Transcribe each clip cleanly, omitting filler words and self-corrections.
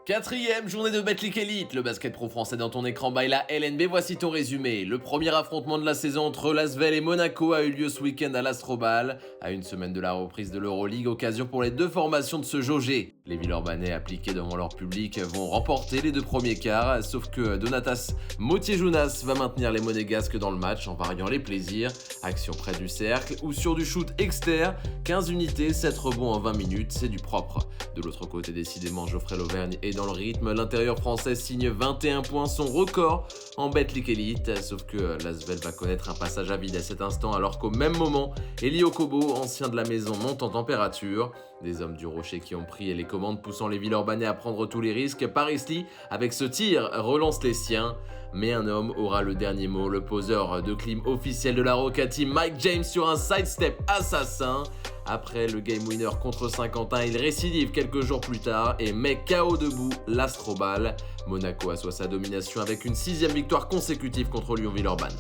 Quatrième journée de Betclic Elite, le basket pro français dans ton écran by la LNB, voici ton résumé. Le premier affrontement de la saison entre l'Asvel et Monaco a eu lieu ce week-end à l'Astrobal. À une semaine de la reprise de l'Euroleague, occasion pour les deux formations de se jauger. Les Villeurbanais appliqués devant leur public vont remporter les deux premiers quarts, sauf que Donatas Motier-Jounas va maintenir les Monégasques dans le match en variant les plaisirs. Action près du cercle ou sur du shoot externe, 15 unités, 7 rebonds en 20 minutes, c'est du propre. De l'autre côté, décidément, Geoffrey Lauvergne est dans le rythme. L'intérieur français signe 21 points, son record en Betclic Elite. Sauf que l'Asvel va connaître un passage à vide à cet instant, alors qu'au même moment, Eli Okobo, ancien de la maison, monte en température. Des hommes du Rocher qui ont pris les commandes, poussant les Villeurbanais à prendre tous les risques. Paris Lee, avec ce tir, relance les siens. Mais un homme aura le dernier mot, le poseur de clim officiel de la Roca Team, Mike James, sur un sidestep assassin. Après le game winner contre Saint-Quentin, il récidive quelques jours plus tard et met KO debout l'Astrobal. Monaco assoit sa domination avec une 6e victoire consécutive contre Lyon-Villeurbanne.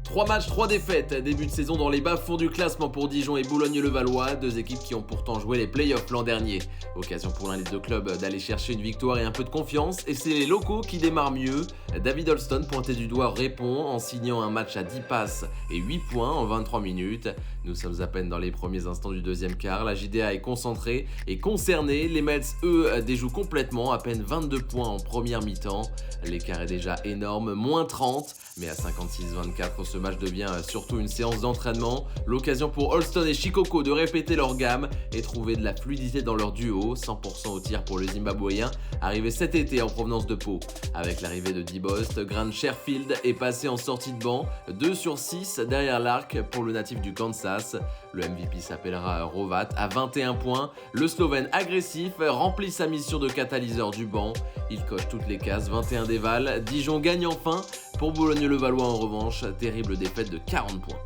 3 matchs, 3 défaites, début de saison dans les bas-fonds du classement pour Dijon et Boulogne-le-Valois, deux équipes qui ont pourtant joué les playoffs l'an dernier. Occasion pour l'un des deux clubs d'aller chercher une victoire et un peu de confiance, et c'est les locaux qui démarrent mieux. David Holston, pointé du doigt, répond en signant un match à 10 passes et 8 points en 23 minutes. Nous sommes à peine dans les premiers instants du deuxième quart, la JDA est concentrée et concernée, les Mets, eux, déjouent complètement, à peine 22 points en première mi-temps. L'écart est déjà énorme, moins 30, mais à 56-24, ce match devient surtout une séance d'entraînement, l'occasion pour Holston et Shikoko de répéter leur gamme et trouver de la fluidité dans leur duo, 100% au tir pour le Zimbabwéen, arrivé cet été en provenance de Pau. Avec l'arrivée de D-Bost, Grant Sherfield est passé en sortie de banc, 2 sur 6 derrière l'arc pour le natif du Kansas. Le MVP s'appellera Rovat à 21 points, le Slovène agressif remplit sa mission de catalyseur du banc, il coche toutes les cases, 21 dévals, Dijon gagne enfin. Pour Boulogne-le-Valois en revanche, terrible défaite de 40 points.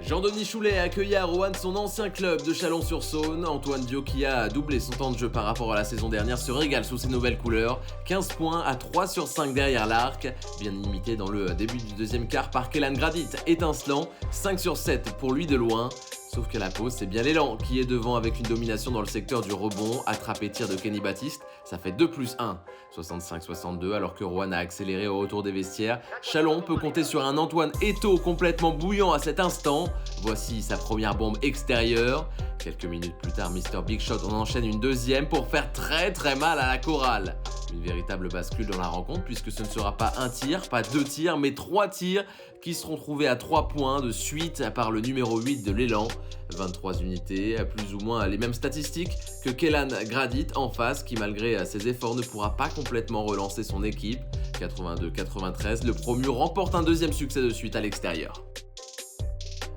Jean-Denis Choulet a accueilli à Roanne son ancien club de Chalon-sur-Saône. Antoine Dio, qui a doublé son temps de jeu par rapport à la saison dernière, se régale sous ses nouvelles couleurs. 15 points à 3 sur 5 derrière l'arc, bien imité dans le début du deuxième quart par Kellan Gradit, étincelant, 5 sur 7 pour lui de loin. Sauf qu'à la pause, c'est bien l'élan qui est devant avec une domination dans le secteur du rebond, attrapé tir de Kenny Baptiste, ça fait 2+1, 65-62, alors que Roanne a accéléré au retour des vestiaires. Chalon peut compter sur un Antoine Eto'o complètement bouillant à cet instant. Voici sa première bombe extérieure. Quelques minutes plus tard, Mr. Big Shot en enchaîne une deuxième pour faire très mal à la chorale. Une véritable bascule dans la rencontre puisque ce ne sera pas un tir, pas 2 tirs, mais 3 tirs qui seront trouvés à 3 points de suite par le numéro 8 de l'élan. 23 unités, plus ou moins les mêmes statistiques que Kellan Gradit en face qui malgré ses efforts ne pourra pas complètement relancer son équipe. 82-93, le promu remporte un deuxième succès de suite à l'extérieur.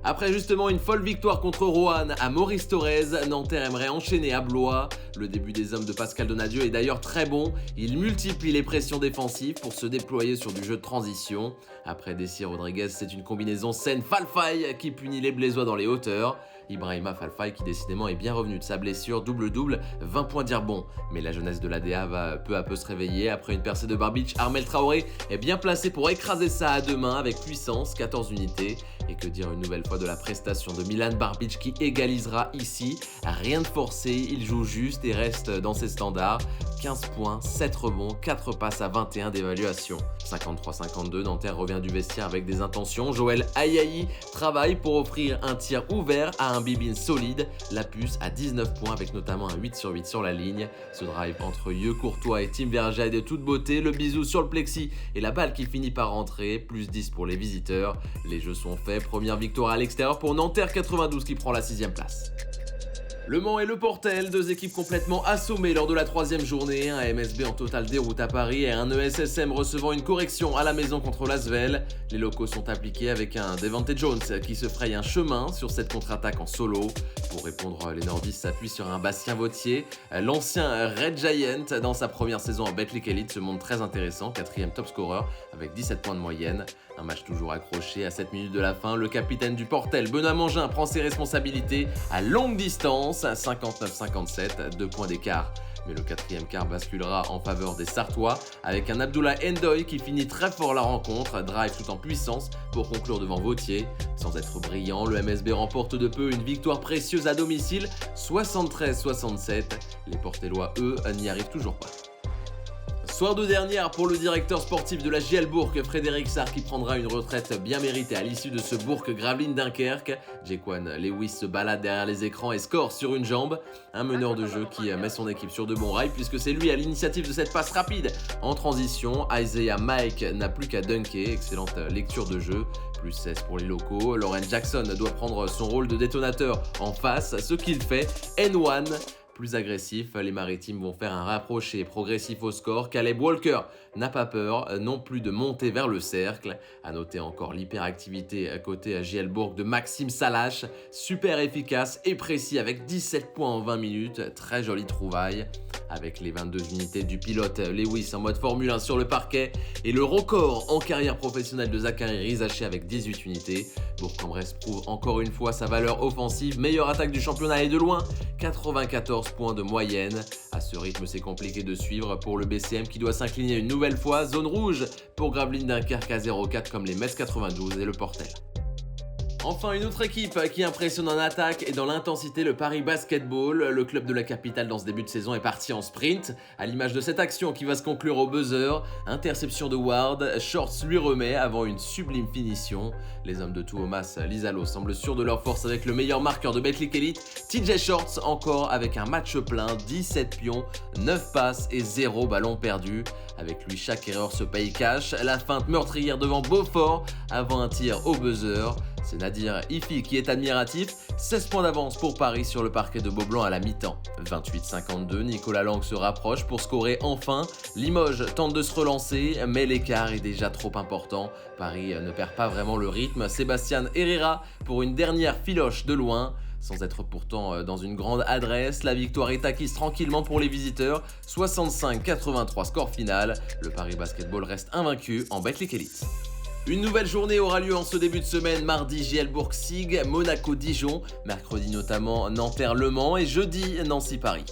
Après justement une folle victoire contre Roanne à Maurice Thorez, Nanterre aimerait enchaîner à Blois. Le début des hommes de Pascal Donadieu est d'ailleurs très bon. Il multiplie les pressions défensives pour se déployer sur du jeu de transition. Après Desi Rodriguez, c'est une combinaison saine Falfay qui punit les Blésois dans les hauteurs. Ibrahima Falfay qui décidément est bien revenu de sa blessure, double-double, 20 points dire bon. Mais la jeunesse de l'ADA va peu à peu se réveiller. Après une percée de Barbic, Armel Traoré est bien placé pour écraser ça à deux mains avec puissance, 14 unités. Et que dire une nouvelle fois de la prestation de Milan Barbic qui égalisera ici. Rien de forcé, il joue juste et reste dans ses standards. 15 points, 7 rebonds, 4 passes à 21 d'évaluation. 53-52, Nanterre revient du vestiaire avec des intentions. Joël Ayayi travaille pour offrir un tir ouvert à un Bibin solide. La puce à 19 points avec notamment un 8 sur 8 sur la ligne. Ce drive entre Yeux Courtois et Tim Verja est de toute beauté. Le bisou sur le plexi et la balle qui finit par rentrer. Plus 10 pour les visiteurs. Les jeux sont faits. Première victoire à l'extérieur pour Nanterre 92 qui prend la 6e place. Le Mans et le Portel, deux équipes complètement assommées lors de la 3e journée. Un MSB en totale déroute à Paris et un ESSM recevant une correction à la maison contre l'Asvel. Les locaux sont appliqués avec un Devante Jones qui se fraye un chemin sur cette contre-attaque en solo. Pour répondre, les nordistes s'appuient sur un Bastien Vautier. L'ancien Red Giant, dans sa première saison en Betclic Elite, se montre très intéressant, 4e top scorer avec 17 points de moyenne. Un match toujours accroché à 7 minutes de la fin. Le capitaine du Portel, Benoît Mangin, prend ses responsabilités à longue distance, 59-57, 2 points d'écart. Mais le 4e quart basculera en faveur des Sartois avec un Abdullah Ndoye qui finit très fort la rencontre, drive tout en puissance pour conclure devant Vautier. Sans être brillant, le MSB remporte de peu une victoire précieuse à domicile, 73-67. Les Portellois, eux, n'y arrivent toujours pas. Soir de dernière pour le directeur sportif de la JL Bourg, Frédéric Sarr, qui prendra une retraite bien méritée à l'issue de ce Bourg-Gravelines-Dunkerque. Jaquan Lewis se balade derrière les écrans et score sur une jambe. Un meneur de jeu qui met son équipe sur de bons rails puisque c'est lui à l'initiative de cette passe rapide en transition. Isaiah Mike n'a plus qu'à dunker, excellente lecture de jeu. Plus 16 pour les locaux. Lauren Jackson doit prendre son rôle de détonateur en face, ce qu'il fait. N1 plus agressif, les Maritimes vont faire un rapproché progressif au score. Caleb Walker n'a pas peur non plus de monter vers le cercle. A noter encore l'hyperactivité à côté à JL Bourg de Maxime Salache, super efficace et précis avec 17 points en 20 minutes, très jolie trouvaille. Avec les 22 unités du pilote Lewis en mode Formule 1 sur le parquet et le record en carrière professionnelle de Zachary Rizaché avec 18 unités. Bourg-en-Bresse prouve encore une fois sa valeur offensive, meilleure attaque du championnat et de loin, 94 points de moyenne. À ce rythme, c'est compliqué de suivre pour le BCM qui doit s'incliner une nouvelle fois. Zone rouge pour Gravelines-Dunkerque à 0-4 comme les Metz 92 et le Portel. Enfin, une autre équipe qui impressionne en attaque et dans l'intensité, le Paris Basketball. Le club de la capitale dans ce début de saison est parti en sprint, à l'image de cette action qui va se conclure au buzzer. Interception de Ward, Shorts lui remet avant une sublime finition. Les hommes de Tuomas Lizalo semblent sûrs de leur force avec le meilleur marqueur de Betclic Elite, TJ Shorts, encore avec un match plein, 17 pions, 9 passes et 0 ballon perdu. Avec lui, chaque erreur se paye cash. La feinte meurtrière devant Beaufort avant un tir au buzzer. C'est Nadir Ifi qui est admiratif, 16 points d'avance pour Paris sur le parquet de Beaublanc à la mi-temps. 28-52, Nicolas Lang se rapproche pour scorer enfin. Limoges tente de se relancer, mais l'écart est déjà trop important. Paris ne perd pas vraiment le rythme. Sébastien Herrera pour une dernière filoche de loin. Sans être pourtant dans une grande adresse, la victoire est acquise tranquillement pour les visiteurs. 65-83 score final. Le Paris Basketball reste invaincu en Betclic Elite. Une nouvelle journée aura lieu en ce début de semaine. Mardi, JL Bourg-Sig, Monaco-Dijon. Mercredi notamment, Nanterre-Le Mans et jeudi, Nancy-Paris.